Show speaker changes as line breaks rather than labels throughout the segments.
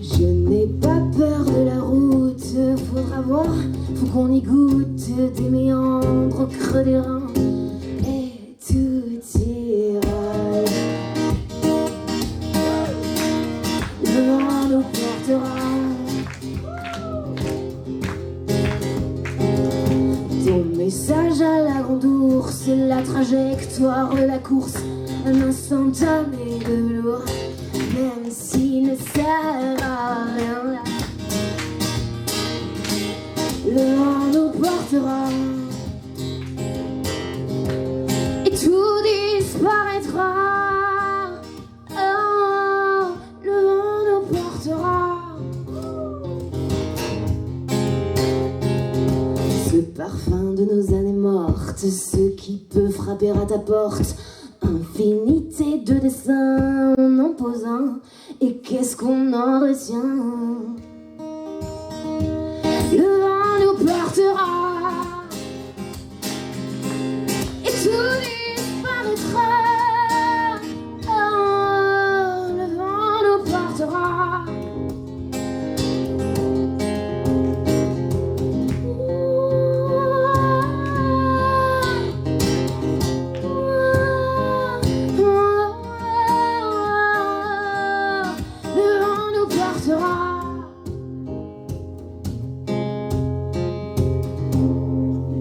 Je n'ai pas peur de la route, faudra voir, faut qu'on y goûte des méandres au creux des reins et tout ira. Le vent nous portera. Ton message à la grande ours, la trajectoire de la course, un instantané de velours, même s'il ne sert à rien. Le vent nous portera et tout disparaîtra. Oh, le vent nous portera. Ce parfum de nos années mortes, ce qui peut frapper à ta porte. Infinité de dessins, on en pose un, et qu'est-ce qu'on en retient? Le vent nous portera, et tout disparaîtra. Oh, le vent nous portera.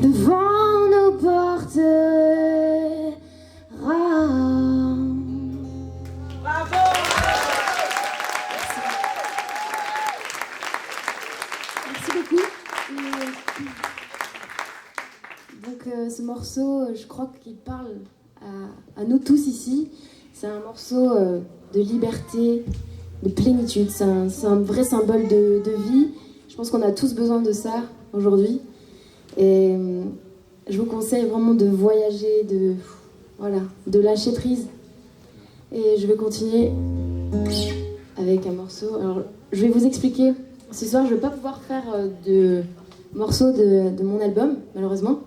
Le vent nous portera.
Bravo.
Merci beaucoup. Donc ce morceau, je crois qu'il parle à nous tous ici. C'est un morceau de liberté, de plénitude. C'est un vrai symbole de vie. Je pense qu'on a tous besoin de ça aujourd'hui. Et je vous conseille vraiment de voyager, de lâcher prise. Et je vais continuer avec un morceau. Alors, je vais vous expliquer. Ce soir, je ne vais pas pouvoir faire de morceau de mon album, malheureusement.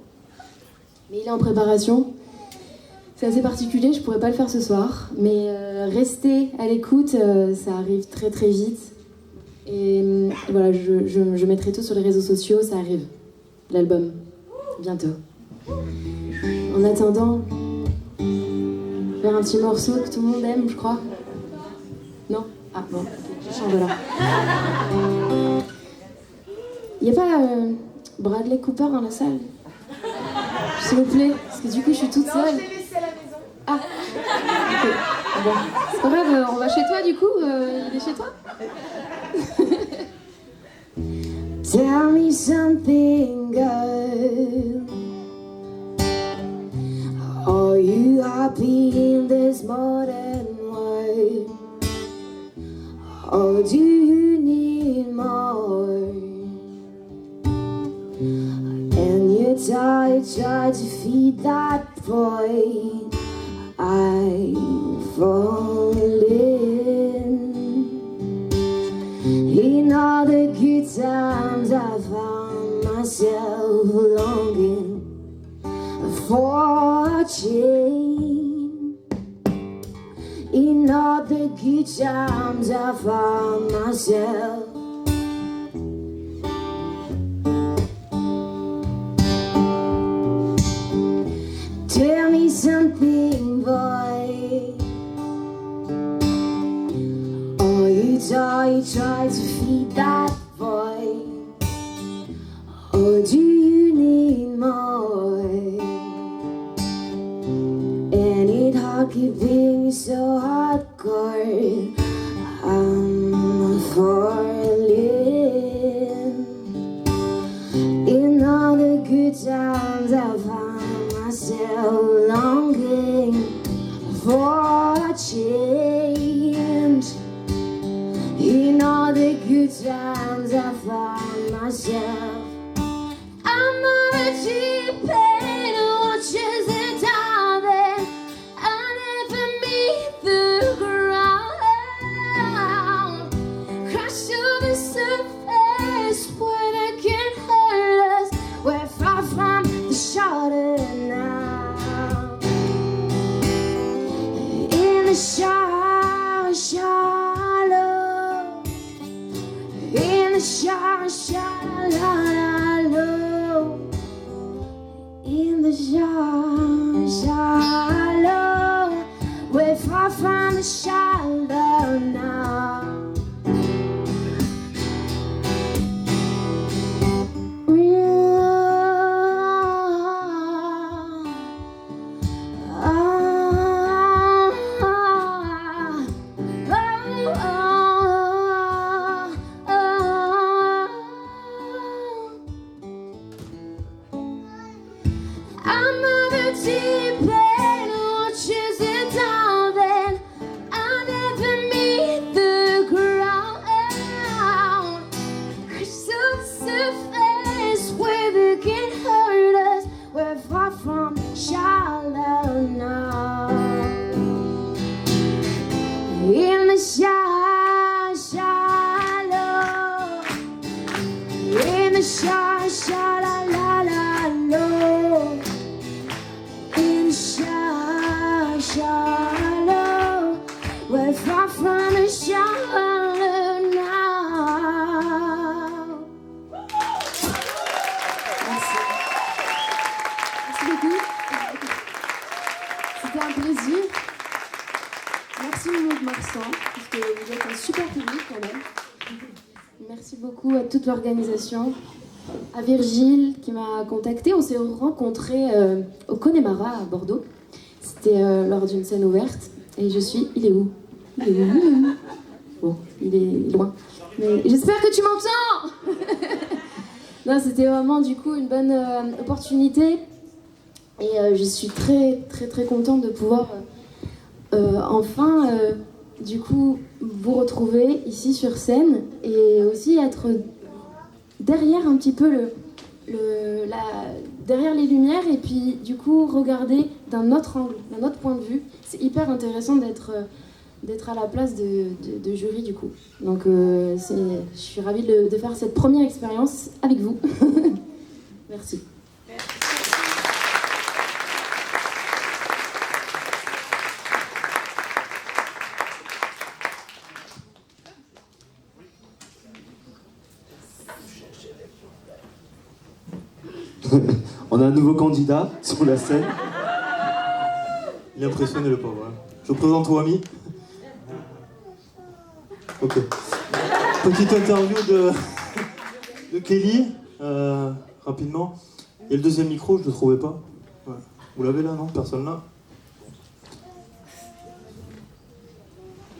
Mais il est en préparation. C'est assez particulier, je ne pourrais pas le faire ce soir. Mais restez à l'écoute, ça arrive très très vite. Et voilà, je mettrai tout sur les réseaux sociaux, ça arrive. L'album, bientôt. En attendant, faire un petit morceau que tout le monde aime, je crois. Non? Ah bon, je change là. Il n'y a pas Bradley Cooper dans la salle? S'il vous plaît, parce que du coup je suis toute seule.
Non, je l'ai laissé à la maison.
Ah, ok. Bon, c'est pas grave, on va chez toi du coup, il est chez toi? Tell me something, girl. Are you happy in this modern world? Or do you need more? And you try to feed that void. I fall in. In all the good times I found myself longing for a change. In all the good times I found myself. Tell me something, boy. Oh, you try to feed that boy. Or do you need more? And it all keeping me so hardcore. I'm falling. In all the good times I found myself longing for a change. In all the good times I found myself. I'm not a cheap pain who watches it diving. I never meet the ground. Crash to the surface where they can't hurt us. We're far from the shoulder now. In the shallow. shallow, in the shallow, we're far from the shallow now. We're far from the shallow now. Merci. Merci beaucoup. C'était un plaisir. Merci Maud Marsan, parce que vous êtes un super public quand même. Merci beaucoup à toute l'organisation, à Virgile qui m'a contactée. On s'est rencontrés au Connemara à Bordeaux. C'était lors d'une scène ouverte. Et il est où? Il est où? Bon, il est loin. Mais j'espère que tu m'entends. Non, c'était vraiment du coup une bonne opportunité. Et je suis très très très contente de pouvoir enfin du coup vous retrouver ici sur scène et aussi être derrière un petit peu derrière les lumières et puis du coup regarder d'un autre angle, d'un autre point de vue. C'est hyper intéressant d'être à la place de jury du coup. Donc je suis ravie de faire cette première expérience avec vous. Merci.
On a un nouveau candidat sur la scène. Il est impressionné le pauvre. Je vous présente Wami. Ok. Petite interview de Kelly, rapidement. Et le deuxième micro, je ne le trouvais pas. Ouais. Vous l'avez là, non? Personne là?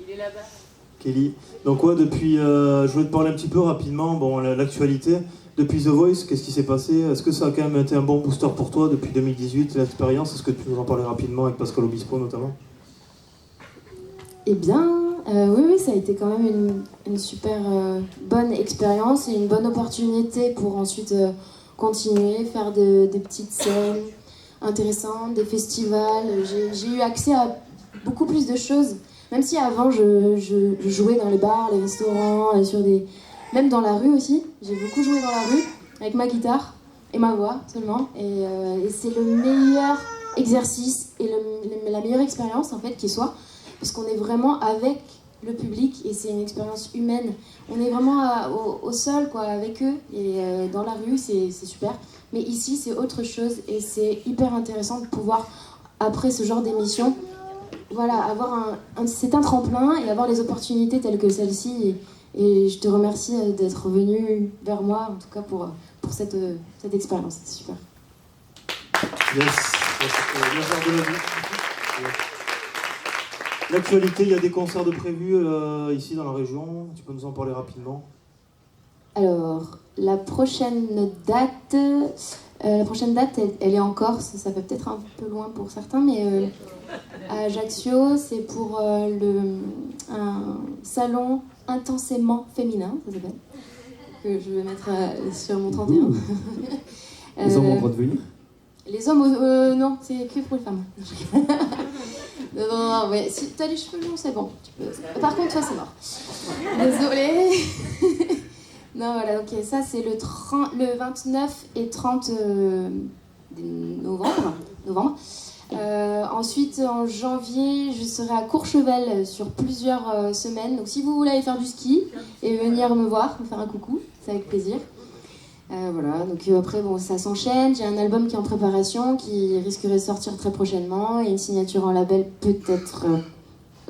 Il est là-bas.
Kelly. Donc ouais, depuis, je voulais te parler un petit peu rapidement, bon, l'actualité. Depuis The Voice, qu'est-ce qui s'est passé? Est-ce que ça a quand même été un bon booster pour toi depuis 2018, l'expérience? Est-ce que tu peux nous en parler rapidement avec Pascal Obispo notamment?
Eh bien, oui, ça a été quand même une super bonne expérience et une bonne opportunité pour ensuite continuer, faire des petites scènes intéressantes, des festivals. J'ai eu accès à beaucoup plus de choses, même si avant je jouais dans les bars, les restaurants, même dans la rue aussi. J'ai beaucoup joué dans la rue avec ma guitare et ma voix seulement. Et c'est le meilleur exercice et la meilleure expérience en fait qui soit. Parce qu'on est vraiment avec le public et c'est une expérience humaine. On est vraiment au sol quoi, avec eux et dans la rue c'est super. Mais ici c'est autre chose et c'est hyper intéressant de pouvoir, après ce genre d'émission, voilà, avoir c'est un tremplin et avoir les opportunités telles que celle-ci. Et je te remercie d'être venu vers moi, en tout cas pour cette expérience. C'est super.
Yes. L'actualité, il y a des concerts de prévus ici dans la région. Tu peux nous en parler rapidement?
Alors, la prochaine date, elle est en Corse. Ça fait peut-être un peu loin pour certains, mais à Ajaccio, c'est pour un salon intensément féminin, ça s'appelle, que je vais mettre sur mon 31.
Les hommes ont le droit de venir?
Les hommes, non, c'est que pour les femmes. Non, ouais. Si t'as les cheveux longs, c'est bon. Tu peux... Par contre, toi, c'est mort. Désolée. Non, voilà, ok, ça c'est le 29 et 30 novembre. Ensuite, en janvier, je serai à Courchevel sur plusieurs semaines. Donc, si vous voulez aller faire du ski et venir me voir, me faire un coucou, c'est avec plaisir. Voilà, donc après, bon, ça s'enchaîne. J'ai un album qui est en préparation, qui risquerait de sortir très prochainement, et une signature en label peut-être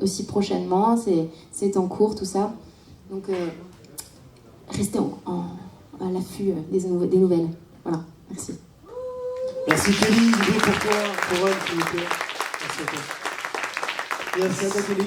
aussi prochainement. C'est en cours, tout ça. Donc, restez à l'affût des nouvelles. Voilà, merci.
Merci Kelly, du bruit pour toi, pour elle, s'il vous plaît. Merci à toi. Merci à toi Kelly.